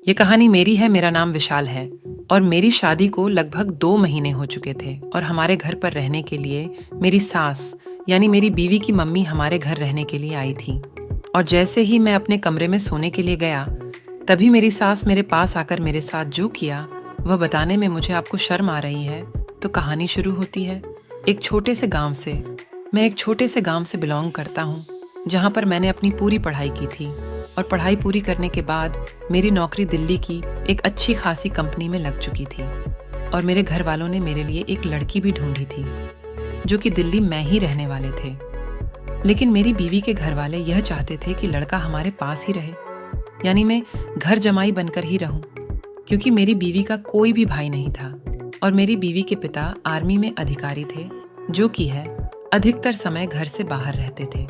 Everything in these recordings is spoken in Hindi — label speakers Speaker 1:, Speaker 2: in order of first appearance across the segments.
Speaker 1: ये कहानी मेरी है। मेरा नाम विशाल है और मेरी शादी को लगभग 2 महीने हो चुके थे और हमारे घर पर रहने के लिए मेरी सास यानी मेरी बीवी की मम्मी हमारे घर रहने के लिए आई थी। और जैसे ही मैं अपने कमरे में सोने के लिए गया, तभी मेरी सास मेरे पास आकर मेरे साथ जो किया वह बताने में मुझे आपको शर्म आ रही है। तो कहानी शुरू होती है एक छोटे से गांव से। मैं एक छोटे से गांव से बिलोंग करता हूँ, जहाँ पर मैंने अपनी पूरी पढ़ाई की थी और पढ़ाई पूरी करने के बाद मेरी नौकरी दिल्ली की एक अच्छी खासी कंपनी में लग चुकी थी। और मेरे घर वालों ने मेरे लिए एक लड़की भी ढूंढी थी जो कि दिल्ली में ही रहने वाले थे। लेकिन मेरी बीवी के घर वाले यह चाहते थे कि लड़का हमारे पास ही रहे, यानी मैं घर जमाई बनकर ही रहूं, क्योंकि मेरी बीवी का कोई भी भाई नहीं था और मेरी बीवी के पिता आर्मी में अधिकारी थे, जो कि है अधिकतर समय घर से बाहर रहते थे।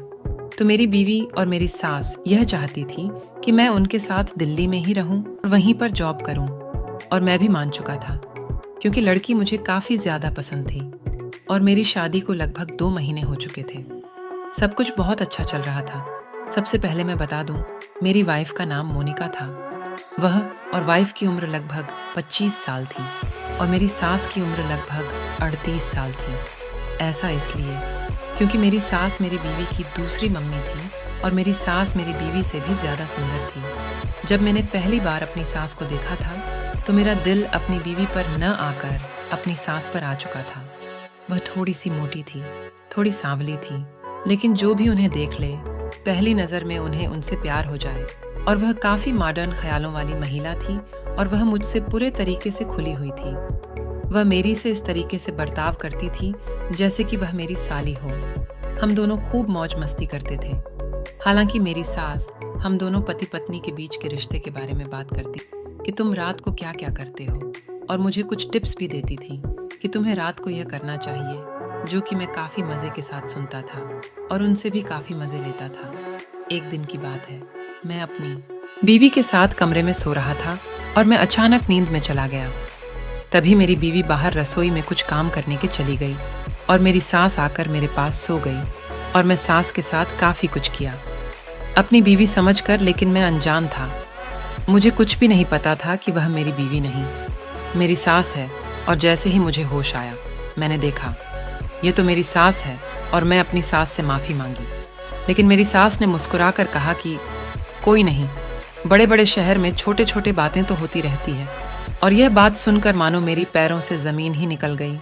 Speaker 1: तो मेरी बीवी और मेरी सास यह चाहती थी कि मैं उनके साथ दिल्ली में ही रहूं और वहीं पर जॉब करूं। और मैं भी मान चुका था, क्योंकि लड़की मुझे काफ़ी ज़्यादा पसंद थी और मेरी शादी को लगभग 2 महीने हो चुके थे। सब कुछ बहुत अच्छा चल रहा था। सबसे पहले मैं बता दूं, मेरी वाइफ का नाम मोनिका था। वह और वाइफ की उम्र लगभग 25 साल थी और मेरी सास की उम्र लगभग 38 साल थी। ऐसा इसलिए क्योंकि मेरी सास मेरी बीवी की दूसरी मम्मी थी और मेरी सास मेरी बीवी से भी ज़्यादा सुंदर थी। जब मैंने पहली बार अपनी सास को देखा था तो मेरा दिल अपनी बीवी पर न आकर अपनी सास पर आ चुका था। वह थोड़ी सी मोटी थी, थोड़ी सांवली थी, लेकिन जो भी उन्हें देख ले पहली नज़र में उन्हें उनसे प्यार हो जाए। और वह काफ़ी मॉडर्न ख्यालों वाली महिला थी और वह मुझसे पूरे तरीके से खुली हुई थी। वह मेरी से इस तरीके से बर्ताव करती थी जैसे कि वह मेरी साली हो। हम दोनों खूब मौज मस्ती करते थे। हालांकि मेरी सास हम दोनों पति पत्नी के बीच के रिश्ते के बारे में बात करती कि तुम रात को क्या क्या करते हो, और मुझे कुछ टिप्स भी देती थी कि तुम्हें रात को यह करना चाहिए, जो कि मैं काफ़ी मज़े के साथ सुनता था और उनसे भी काफ़ी मज़े लेता था। एक दिन की बात है, मैं अपनी बीवी के साथ कमरे में सो रहा था और मैं अचानक नींद में चला गया। तभी मेरी बीवी बाहर रसोई में कुछ काम करने के चली गई और मेरी सास आकर मेरे पास सो गई और मैं सास के साथ काफ़ी कुछ किया अपनी बीवी समझकर, लेकिन मैं अनजान था। मुझे कुछ भी नहीं पता था कि वह मेरी बीवी नहीं, मेरी सास है। और जैसे ही मुझे होश आया, मैंने देखा ये तो मेरी सास है और मैं अपनी सास से माफ़ी मांगी। लेकिन मेरी सास ने मुस्कुराकर कहा कि कोई नहीं, बड़े बड़े शहर में छोटे छोटे बातें तो होती रहती है। और यह बात सुनकर मानो मेरी पैरों से ज़मीन ही निकल गई।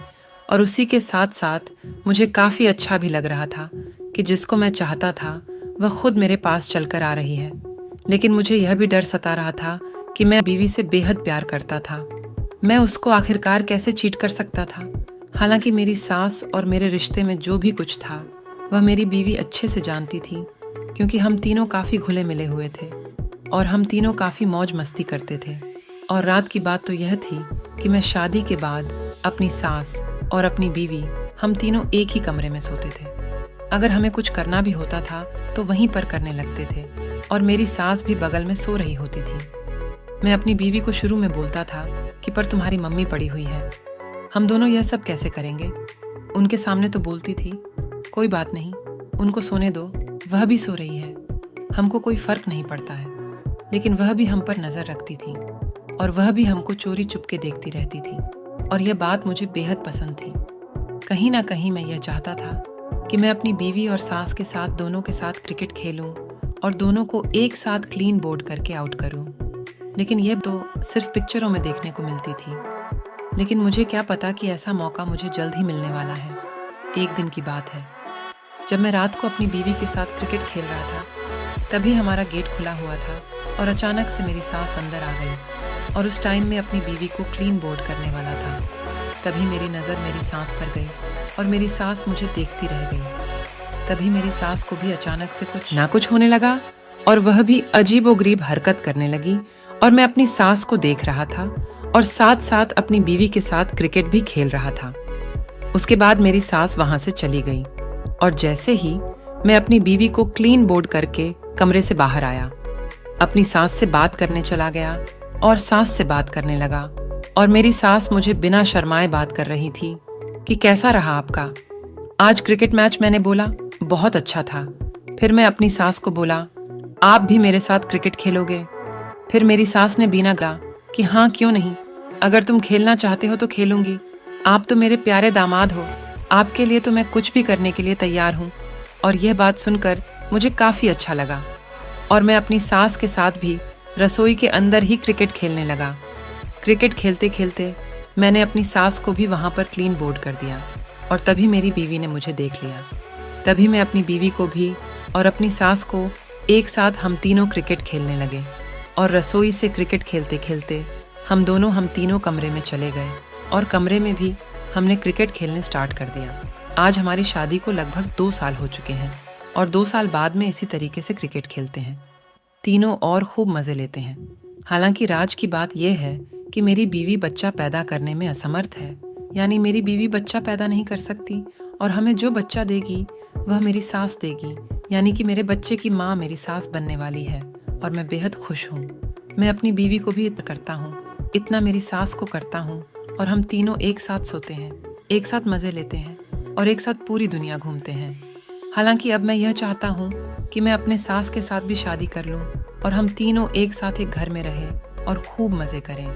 Speaker 1: और उसी के साथ साथ मुझे काफ़ी अच्छा भी लग रहा था कि जिसको मैं चाहता था वह खुद मेरे पास चलकर आ रही है। लेकिन मुझे यह भी डर सता रहा था कि मैं बीवी से बेहद प्यार करता था। मैं उसको आखिरकार कैसे चीट कर सकता था। हालांकि मेरी सास और मेरे रिश्ते में जो भी कुछ था वह मेरी बीवी अच्छे से जानती थी, क्योंकि हम तीनों काफ़ी घुले मिले हुए थे और हम तीनों काफ़ी मौज मस्ती करते थे। और रात की बात तो यह थी कि मैं शादी के बाद अपनी सास और अपनी बीवी हम तीनों एक ही कमरे में सोते थे। अगर हमें कुछ करना भी होता था तो वहीं पर करने लगते थे और मेरी सास भी बगल में सो रही होती थी। मैं अपनी बीवी को शुरू में बोलता था कि पर तुम्हारी मम्मी पड़ी हुई है, हम दोनों यह सब कैसे करेंगे। उनके सामने तो बोलती थी कोई बात नहीं, उनको सोने दो, वह भी सो रही है, हमको कोई फ़र्क नहीं पड़ता है। लेकिन वह भी हम पर नज़र रखती थी और वह भी हमको चोरी चुपके देखती रहती थी और यह बात मुझे बेहद पसंद थी। कहीं ना कहीं मैं यह चाहता था कि मैं अपनी बीवी और सास के साथ दोनों के साथ क्रिकेट खेलूं और दोनों को एक साथ क्लीन बोर्ड करके आउट करूं। लेकिन यह तो सिर्फ पिक्चरों में देखने को मिलती थी। लेकिन मुझे क्या पता कि ऐसा मौका मुझे जल्द ही मिलने वाला है। एक दिन की बात है, जब मैं रात को अपनी बीवी के साथ क्रिकेट खेल रहा था, तभी हमारा गेट खुला हुआ था और अचानक से मेरी सास अंदर आ गई और उस टाइम में अपनी बीवी को क्लीन बोर्ड करने वाला था। तभी मेरी नज़र मेरी सास पर गई और मेरी सास मुझे देखती रह गई। तभी मेरी सास को भी अचानक से कुछ होने लगा और वह भी अजीबोगरीब हरकत करने लगी और मैं अपनी सास को देख रहा था और साथ साथ अपनी बीवी के साथ क्रिकेट भी खेल रहा था। उसके बाद मेरी सास वहां से चली गई और जैसे ही मैं अपनी बीवी को क्लीन बोर्ड करके कमरे से बाहर आया, अपनी सास से बात करने चला गया और सास से बात करने लगा। और मेरी सास मुझे बिना शर्माए बात कर रही थी कि कैसा रहा आपका आज क्रिकेट मैच। मैंने बोला बहुत अच्छा था। फिर मैं अपनी सास को बोला आप भी मेरे साथ क्रिकेट खेलोगे। फिर मेरी सास ने बीना गा कि हाँ क्यों नहीं, अगर तुम खेलना चाहते हो तो खेलूंगी, आप तो मेरे प्यारे दामाद हो, आपके लिए तो मैं कुछ भी करने के लिए तैयार हूँ। और यह बात सुनकर मुझे काफ़ी अच्छा लगा और मैं अपनी सास के साथ भी रसोई के अंदर ही क्रिकेट खेलने लगा। क्रिकेट खेलते खेलते मैंने अपनी सास को भी वहाँ पर क्लीन बोर्ड कर दिया और तभी मेरी बीवी ने मुझे देख लिया। तभी मैं अपनी बीवी को भी और अपनी सास को एक साथ हम तीनों क्रिकेट खेलने लगे और रसोई से क्रिकेट खेलते खेलते हम तीनों कमरे में चले गए और कमरे में भी हमने क्रिकेट खेलने स्टार्ट कर दिया। आज हमारी शादी को लगभग 2 साल हो चुके हैं और 2 साल बाद में इसी तरीके से क्रिकेट खेलते हैं तीनों और खूब मज़े लेते हैं। हालांकि राज की बात यह है कि मेरी बीवी बच्चा पैदा करने में असमर्थ है, यानी मेरी बीवी बच्चा पैदा नहीं कर सकती और हमें जो बच्चा देगी वह मेरी सास देगी, यानी कि मेरे बच्चे की माँ मेरी सास बनने वाली है और मैं बेहद खुश हूँ। मैं अपनी बीवी को भी इतना करता हूँ, इतना मेरी सास को करता हूँ और हम तीनों एक साथ सोते हैं, एक साथ मज़े लेते हैं और एक साथ पूरी दुनिया घूमते हैं। हालांकि अब मैं यह चाहता हूँ कि मैं अपने सास के साथ भी शादी कर लूँ और हम तीनों एक साथ एक घर में रहें और खूब मज़े करें।